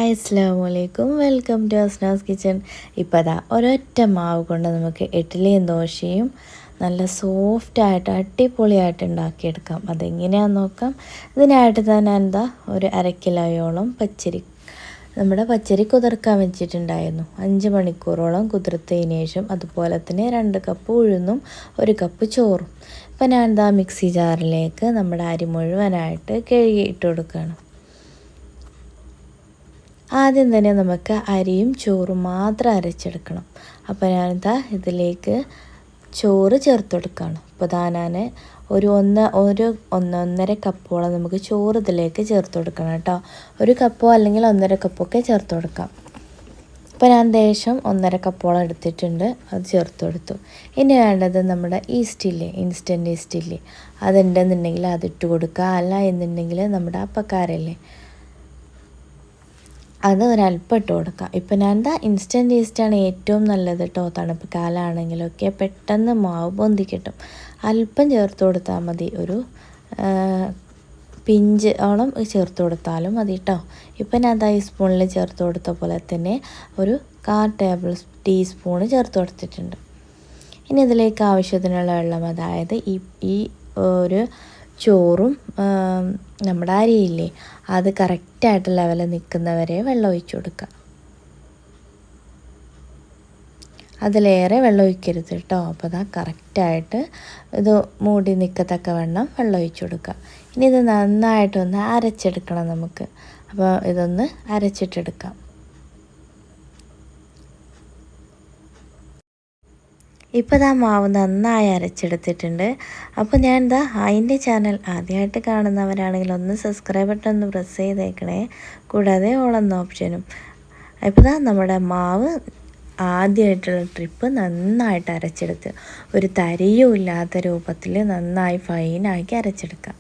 Hi അസ്സലാമലൈക്കും, welcome to Asnas kitchen. ഇപ്പോൾ അതാ ഒരൊറ്റ മാവ് കൊണ്ട് നമുക്ക് ഇഡ്ഡലിയും ദോശയും നല്ല സോഫ്റ്റായിട്ട് അടിപൊളിയായിട്ട് ഉണ്ടാക്കിയെടുക്കാം. അതെങ്ങനെയാണെന്ന് നോക്കാം. ഇതിനായിട്ട് തന്നെ ഒരു 1/2 കിലോയോളം നമ്മുടെ പച്ചരി കുതിർക്കാൻ വെച്ചിട്ടുണ്ടായിരുന്നു. 5 മണിക്കൂറോളം കുതിർത്തതിന് ശേഷം അതുപോലെ തന്നെ 2 കപ്പ് ഉഴുന്നും 1 കപ്പ് ചോറും. ഇപ്പോൾ ഞാൻ മിക്സി ജാറിലേക്ക് നമ്മുടെ അരി മുഴുവനായിട്ട് കഴുകി ഇട്ട് കൊടുക്കുകയാണ്. ആദ്യം തന്നെ നമുക്ക് അരിയും ചോറും മാത്രം അരച്ചെടുക്കണം. അപ്പോൾ ഇതിലേക്ക് ചോറ് ചേർത്ത് കൊടുക്കുകയാണ്. അപ്പോൾ ഞാൻ ഒരു 1.5 കപ്പോളം നമുക്ക് ചോറ് ഇതിലേക്ക് ചേർത്ത് കൊടുക്കണം കേട്ടോ. 1 കപ്പോ അല്ലെങ്കിൽ 1.5 കപ്പൊക്കെ ചേർത്ത് കൊടുക്കാം. അപ്പോൾ ഞാൻ ദേശം 1.5 കപ്പോളം എടുത്തിട്ടുണ്ട്, അത് ചേർത്ത് കൊടുത്തു. ഇനി വേണ്ടത് നമ്മുടെ ഈസ്റ്റില്ലേ, ഇൻസ്റ്റൻറ്റ് ഈസ്റ്റില്ലേ, അതുണ്ടെന്നുണ്ടെങ്കിൽ അതിട്ട് കൊടുക്കുക. അല്ല എന്നുണ്ടെങ്കിൽ നമ്മുടെ അപ്പക്കാരല്ലേ, അത് ഒരല്പം ഇട്ട് കൊടുക്കാം. ഇപ്പം ഞാൻ ഇൻസ്റ്റൻറ്റ് ഈസ്റ്റാണ് ഏറ്റവും നല്ലത് കേട്ടോ. തണുപ്പ് കാലമാണെങ്കിലൊക്കെ പെട്ടെന്ന് മാവ് പൊന്തി കിട്ടും. അല്പം ചേർത്ത് കൊടുത്താൽ മതി, ഒരു പിഞ്ച് ഓളം ചേർത്ത് കൊടുത്താലും മതി കേട്ടോ. ഇപ്പം ഞാൻ ഈ സ്പൂണിൽ ചേർത്ത് കൊടുത്ത പോലെ തന്നെ ഒരു 1/4 ടീസ്പൂണ് ചേർത്ത് കൊടുത്തിട്ടുണ്ട്. ഇനി ഇതിലേക്ക് ആവശ്യത്തിനുള്ള വെള്ളം, അതായത് ഈ ഒരു ചോറും നമ്മുടെ അരിയില്ലേ, അത് കറക്റ്റായിട്ട് ലെവലിൽ നിൽക്കുന്നവരെ വെള്ളം ഒഴിച്ചു കൊടുക്കുക. അതിലേറെ വെള്ളം ഒഴിക്കരുത് കേട്ടോ. അപ്പോൾ കറക്റ്റായിട്ട് ഇത് മൂടി നിൽക്കത്തക്ക വെള്ളം ഒഴിച്ചു കൊടുക്കുക. ഇനി ഇത് നന്നായിട്ടൊന്ന് അരച്ചെടുക്കണം നമുക്ക്. അപ്പോൾ ഇതൊന്ന് അരച്ചിട്ടെടുക്കാം. ഇപ്പോൾ മാവ് നന്നായി അരച്ചെടുത്തിട്ടുണ്ട്. അപ്പോൾ ഞാൻ അതിൻ്റെ ചാനൽ ആദ്യമായിട്ട് കാണുന്നവരാണെങ്കിൽ ഒന്ന് സബ്സ്ക്രൈബ് ബട്ടൺ ഒന്ന് പ്രസ് ചെയ്തേക്കണേ, കൂടാതെ ഓളെന്ന ഓപ്ഷനും. ഇപ്പോൾ നമ്മുടെ മാവ് ആദ്യമായിട്ടുള്ള ട്രിപ്പ് നന്നായിട്ട് അരച്ചെടുത്ത് ഒരു തരിയും ഇല്ലാത്ത രൂപത്തിൽ നന്നായി ഫൈനാക്കി അരച്ചെടുക്കാം.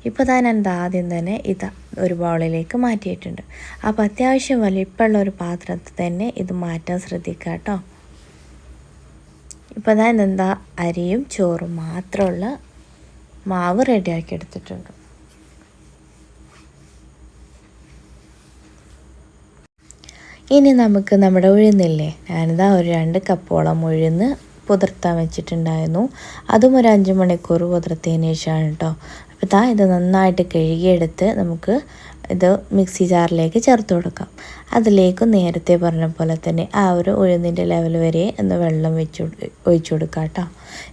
ഇപ്പോൾ ഞാൻ ആദ്യം തന്നെ ഒരു ബൗളിലേക്ക് മാറ്റിയിട്ടുണ്ട്. അപ്പോൾ അത്യാവശ്യം വലിപ്പമുള്ള ഒരു പാത്രത്തിൽ തന്നെ ഇത് മാറ്റാൻ ശ്രദ്ധിക്കുക കേട്ടോ. ഇപ്പോൾ ഞാൻ അരിയും ചോറും മാത്രമുള്ള മാവ് റെഡിയാക്കി എടുത്തിട്ടുണ്ട്. ഇനി നമുക്ക് നമ്മുടെ ഉഴുന്നില്ലേ, ഞാനിതാ ഒരു 2 കപ്പോളം ഉഴുന്ന് പുതിർത്താൻ വെച്ചിട്ടുണ്ടായിരുന്നു. അതും ഒരു 5 മണിക്കൂർ പുതിർത്തിയതിന് ശേഷമാണ് കേട്ടോ. അപ്പോൾ ഇത് നന്നായിട്ട് കഴുകിയെടുത്ത് നമുക്ക് ഇത് മിക്സി ജാറിലേക്ക് ചേർത്ത് കൊടുക്കാം. അതിലേക്ക് നേരത്തെ പറഞ്ഞ പോലെ തന്നെ ആ ഒരു ഉഴുന്നിൻ്റെ ലെവൽ വരെ ഒന്ന് വെള്ളം ഒഴിച്ചു കൊടുക്കാം കേട്ടോ.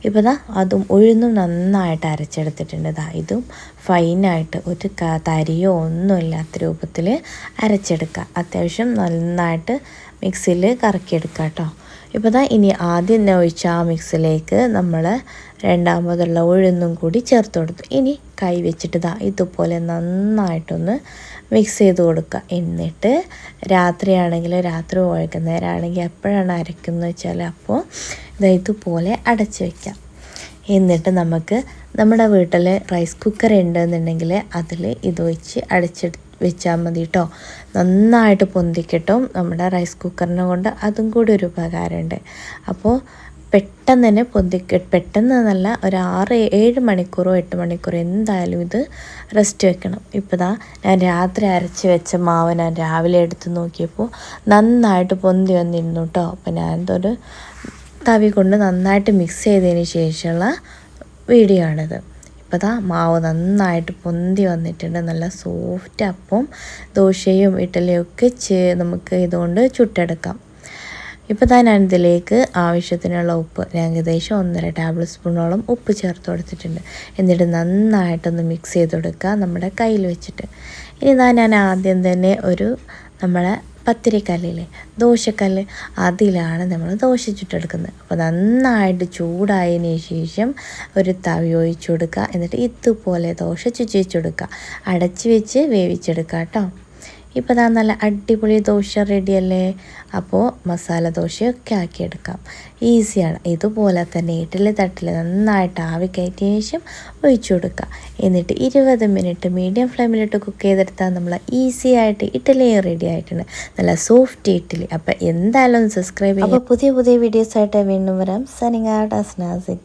ഇപ്പോൾ അതും ഉഴുന്നും നന്നായിട്ട് അരച്ചെടുത്തിട്ടുണ്ട്. ഇതും ഫൈനായിട്ട് ഒരു തരിയോ ഒന്നും ഇല്ലാത്ത രൂപത്തിൽ അരച്ചെടുക്കുക. അത്യാവശ്യം നന്നായിട്ട് മിക്സിയിൽ കറക്കിയെടുക്കുക കേട്ടോ. ഇപ്പോൾ ഇനി ആദ്യം തന്നെ ഒഴിച്ച ആ മിക്സിലേക്ക് നമ്മൾ രണ്ടാമതുള്ള ഉഴുന്നും കൂടി ചേർത്ത് കൊടുത്തു. ഇനി കൈ വെച്ചിട്ട് ഇതുപോലെ നന്നായിട്ടൊന്ന് മിക്സ് ചെയ്ത് കൊടുക്കുക. എന്നിട്ട് രാത്രിയാണെങ്കിൽ രാത്രി, വൈകുന്നേരമാണെങ്കിൽ എപ്പോഴാണ് അരയ്ക്കുന്നത് വെച്ചാൽ അപ്പോൾ ഇതുപോലെ അടച്ച് വയ്ക്കാം. എന്നിട്ട് നമുക്ക് നമ്മുടെ വീട്ടിൽ റൈസ് കുക്കർ ഉണ്ടെന്നുണ്ടെങ്കിൽ അതിൽ ഇത് വെച്ച് വെച്ചാൽ മതി കേട്ടോ. നന്നായിട്ട് പൊന്തിക്കിട്ടും. നമ്മുടെ റൈസ് കുക്കറിനെ കൊണ്ട് അതും കൂടി ഒരു ഉപകാരമുണ്ട്. അപ്പോൾ പെട്ടെന്ന് തന്നെ പെട്ടെന്ന് നല്ല ഒരു 6-7 മണിക്കൂറോ 8 മണിക്കൂറോ എന്തായാലും ഇത് റെസ്റ്റ് വെക്കണം. ഇപ്പോൾ ഞാൻ രാത്രി അരച്ച് വെച്ച മാവ് ഞാൻ രാവിലെ എടുത്ത് നോക്കിയപ്പോൾ നന്നായിട്ട് പൊന്തി വന്നിരുന്നു കേട്ടോ. അപ്പോൾ ഞാനിതൊരു തവി കൊണ്ട് നന്നായിട്ട് മിക്സ് ചെയ്തതിന് ശേഷമുള്ള വീഡിയോ ആണിത്. ഇപ്പോൾ മാവ് നന്നായിട്ട് പൊന്തി വന്നിട്ടുണ്ട്. നല്ല സോഫ്റ്റ് അപ്പം ദോശയും ഇഡ്ഡലിയും ഒക്കെ നമുക്ക് ഇതുകൊണ്ട് ചുട്ടെടുക്കാം. ഇപ്പോൾ ഞാൻ ഇതിലേക്ക് ആവശ്യത്തിനുള്ള ഉപ്പ്, ഏകദേശം 1.5 ടേബിൾ സ്പൂണോളം ഉപ്പ് ചേർത്ത് കൊടുത്തിട്ടുണ്ട്. എന്നിട്ട് നന്നായിട്ടൊന്ന് മിക്സ് ചെയ്ത് കൊടുക്കുക നമ്മുടെ കയ്യിൽ വെച്ചിട്ട്. ഇനി ഞാൻ ആദ്യം തന്നെ നമ്മളെ പത്തിരിക്കല്ലില്ലേ, ദോശക്കല്ല്, അതിലാണ് നമ്മൾ ദോശ ചുട്ടെടുക്കുന്നത്. അപ്പോൾ നന്നായിട്ട് ചൂടായതിന് ശേഷം ഒരു തവി ഒഴിച്ചു കൊടുക്കുക. എന്നിട്ട് ഇതുപോലെ ദോശ ചുറ്റിച്ചെടുക്കുക. അടച്ച് വെച്ച് വേവിച്ചെടുക്കുക കേട്ടോ. ഇപ്പോൾ നല്ല അടിപൊളി ദോശ റെഡിയല്ലേ. അപ്പോൾ മസാല ദോശയൊക്കെ ആക്കിയെടുക്കാം, ഈസിയാണ്. ഇതുപോലെ തന്നെ ഇഡ്ഡലി തട്ടിൽ നന്നായിട്ട് ആവി കയറ്റിയതിന് ശേഷം ഒഴിച്ചു കൊടുക്കുക. എന്നിട്ട് 20 മിനിറ്റ് മീഡിയം ഫ്ലെയിമിലിട്ട് കുക്ക് ചെയ്തെടുത്താൽ നമ്മൾ ഈസി ആയിട്ട് ഇഡ്ഡലി റെഡി ആയിട്ടുണ്ട്, നല്ല സോഫ്റ്റ് ഇഡ്ഡലി. അപ്പോൾ എന്തായാലും സബ്സ്ക്രൈബ് ചെയ്യുക. അപ്പോൾ പുതിയ വീഡിയോസായിട്ട് വീണ്ടും വരാം. Signing out, Asnas.